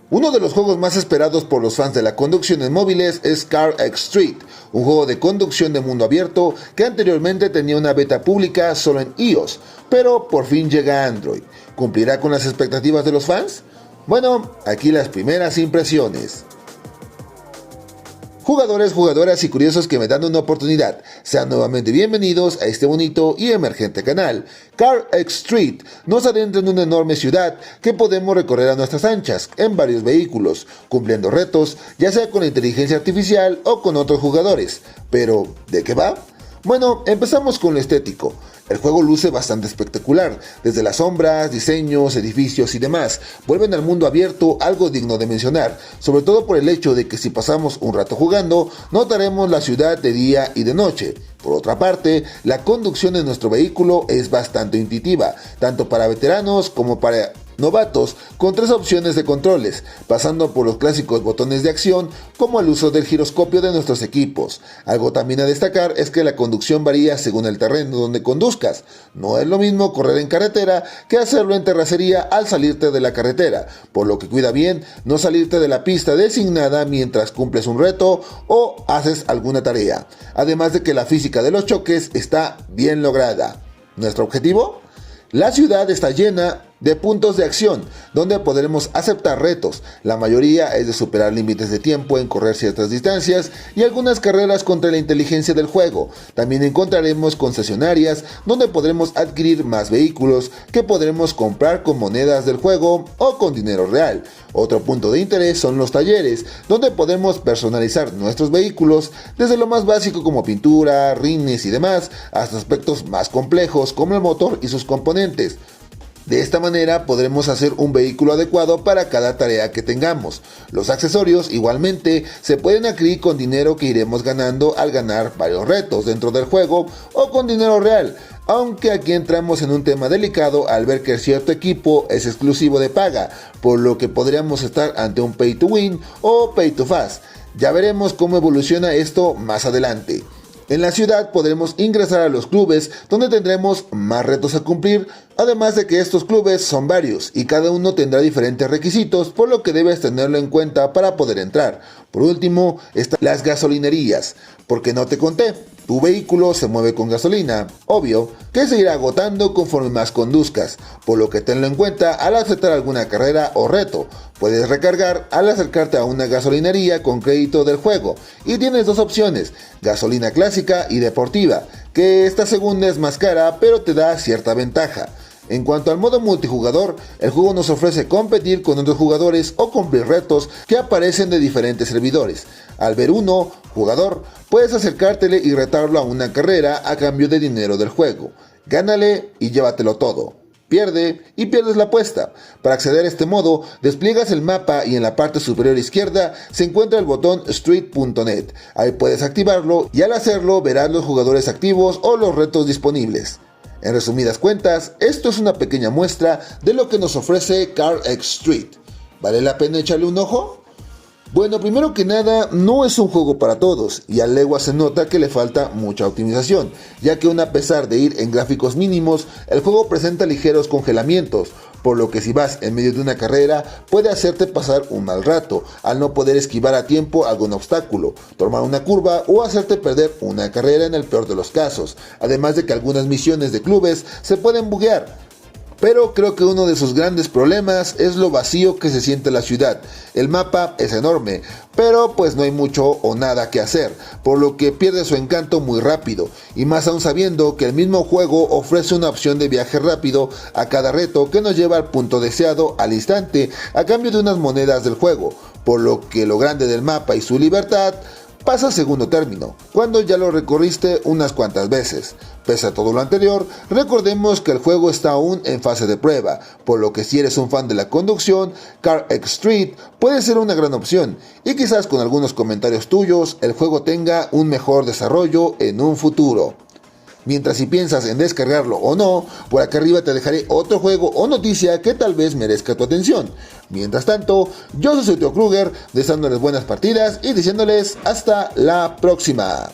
Uno de los juegos más esperados por los fans de la conducción en móviles es CarX Street, un juego de conducción de mundo abierto que anteriormente tenía una beta pública solo en iOS, pero por fin llega a Android. ¿Cumplirá con las expectativas de los fans? Bueno, aquí las primeras impresiones. Jugadores, jugadoras y curiosos que me dan una oportunidad, sean nuevamente bienvenidos a este bonito y emergente canal. CarX Street nos adentra en una enorme ciudad que podemos recorrer a nuestras anchas en varios vehículos, cumpliendo retos, ya sea con la inteligencia artificial o con otros jugadores. Pero, ¿de qué va? Bueno, empezamos con lo estético. El juego luce bastante espectacular, desde las sombras, diseños, edificios y demás, vuelven al mundo abierto algo digno de mencionar, sobre todo por el hecho de que si pasamos un rato jugando, notaremos la ciudad de día y de noche. Por otra parte, la conducción de nuestro vehículo es bastante intuitiva, tanto para veteranos como para novatos, con 3 opciones de controles, pasando por los clásicos botones de acción como el uso del giroscopio de nuestros equipos. Algo también a destacar es que la conducción varía según el terreno donde conduzcas. No es lo mismo correr en carretera que hacerlo en terracería al salirte de la carretera, por lo que cuida bien no salirte de la pista designada mientras cumples un reto o haces alguna tarea. Además de que la física de los choques está bien lograda. ¿Nuestro objetivo? La ciudad está llena de puntos de acción, donde podremos aceptar retos. La mayoría es de superar límites de tiempo en correr ciertas distancias y algunas carreras contra la inteligencia del juego. También encontraremos concesionarias donde podremos adquirir más vehículos que podremos comprar con monedas del juego o con dinero real. Otro punto de interés son los talleres, donde podemos personalizar nuestros vehículos desde lo más básico como pintura, rines y demás, hasta aspectos más complejos como el motor y sus componentes. De esta manera podremos hacer un vehículo adecuado para cada tarea que tengamos. Los accesorios igualmente se pueden adquirir con dinero que iremos ganando al ganar varios retos dentro del juego o con dinero real, aunque aquí entramos en un tema delicado al ver que cierto equipo es exclusivo de paga, por lo que podríamos estar ante un pay to win o pay to fast. Ya veremos cómo evoluciona esto más adelante. En la ciudad podremos ingresar a los clubes donde tendremos más retos a cumplir, además de que estos clubes son varios y cada uno tendrá diferentes requisitos, por lo que debes tenerlo en cuenta para poder entrar. Por último, están las gasolinerías, porque no te conté. Tu vehículo se mueve con gasolina, obvio, que se irá agotando conforme más conduzcas, por lo que tenlo en cuenta al aceptar alguna carrera o reto. Puedes recargar al acercarte a una gasolinería con crédito del juego y tienes 2 opciones, gasolina clásica y deportiva, que esta segunda es más cara pero te da cierta ventaja. En cuanto al modo multijugador, el juego nos ofrece competir con otros jugadores o cumplir retos que aparecen de diferentes servidores. Al ver uno, jugador, puedes acercártele y retarlo a una carrera a cambio de dinero del juego. Gánale y llévatelo todo. Pierde y pierdes la apuesta. Para acceder a este modo, despliegas el mapa y en la parte superior izquierda se encuentra el botón street.net. Ahí puedes activarlo y al hacerlo verás los jugadores activos o los retos disponibles. En resumidas cuentas, esto es una pequeña muestra de lo que nos ofrece CarX Street. ¿Vale la pena echarle un ojo? Bueno, primero que nada, no es un juego para todos y a legua se nota que le falta mucha optimización, ya que aun a pesar de ir en gráficos mínimos, el juego presenta ligeros congelamientos, por lo que si vas en medio de una carrera puede hacerte pasar un mal rato, al no poder esquivar a tiempo algún obstáculo, tomar una curva o hacerte perder una carrera en el peor de los casos, además de que algunas misiones de clubes se pueden buguear. Pero creo que uno de sus grandes problemas es lo vacío que se siente la ciudad. El mapa es enorme, pero pues no hay mucho o nada que hacer, por lo que pierde su encanto muy rápido, y más aún sabiendo que el mismo juego ofrece una opción de viaje rápido a cada reto que nos lleva al punto deseado al instante a cambio de unas monedas del juego, por lo que lo grande del mapa y su libertad pasa a segundo término, cuando ya lo recorriste unas cuantas veces. Pese a todo lo anterior, recordemos que el juego está aún en fase de prueba, por lo que si eres un fan de la conducción, CarX Street puede ser una gran opción, y quizás con algunos comentarios tuyos el juego tenga un mejor desarrollo en un futuro. Mientras si piensas en descargarlo o no, por acá arriba te dejaré otro juego o noticia que tal vez merezca tu atención. Mientras tanto, yo soy Tío Kruger, deseándoles buenas partidas y diciéndoles hasta la próxima.